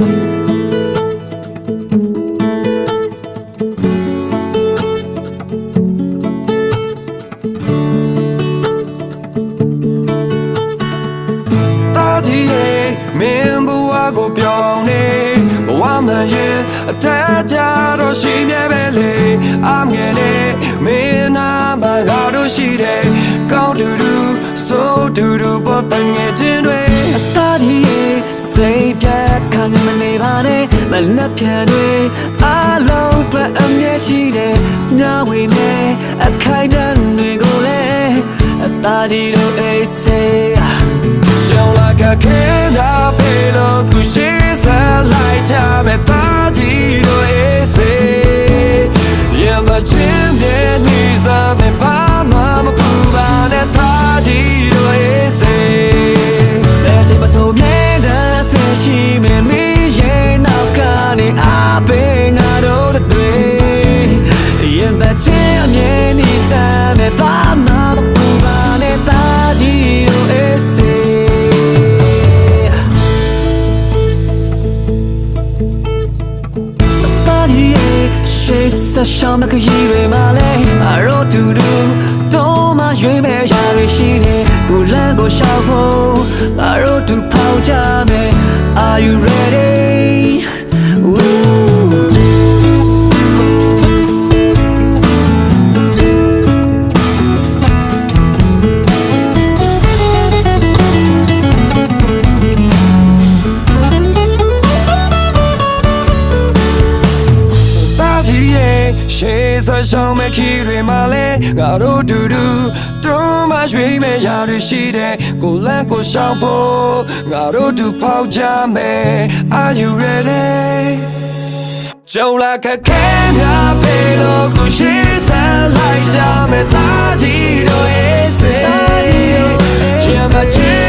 ကိုပြောင်းနေဘဝမှန်ရင်အထက်ကြတော့ရှိမြဲပဲလေအငယ်နဲ့မင်းနာမငါတို့ရှိတယ်ကောင်းတူတူဆိုတူတူပေါ်တငယ်ချင်းတွေအသားကြီးရဲ့စိတ်ပြတ်ခံမနေပါနဲ့မနှက်ပြန်တွေအလုံးအတွက်အမြဲရှိတယ်ညဝေနဲ့အခိုင်အတန့်တွေကိုလည်းအသားကြီးတို့အိတ်စေကြောင်လာကခဲတာဖေလို့သူရှိစလိုက်ကြမဲ့သားကြီးတို့အေးစေရမချင်းမြဲနေစားမဲ့ဘာမှမပူပါနဲ့သားကြီးတို့အေးစေတဲ့ချိန်မဆိုမြဲတဲ့သက်ရှိမဲ့မင်းရဲ့နောက်ကနေအပင်ငါတို့တွေရမချင်းအမြဲနေစားမဲ့ဘာမှမပူပါနဲ့သားကြီးတို့အေးစေဆက်ရှောင်းမကကြီးတွေမှာလဲအရောတူတူတော့မှရွေးမဲ့ရာတွေရှိတယ်ကိုလန့်ကိုရှောက်ဖို့အရောတူဖောက်ကြမယ် Are you ready? She's a make it my leg, got to do too much we may have to see that go land go shampoo, got to do pow jam. Are you ready? Joe like a can ya pelo, go she's a light jam, and I did it. Yeah, but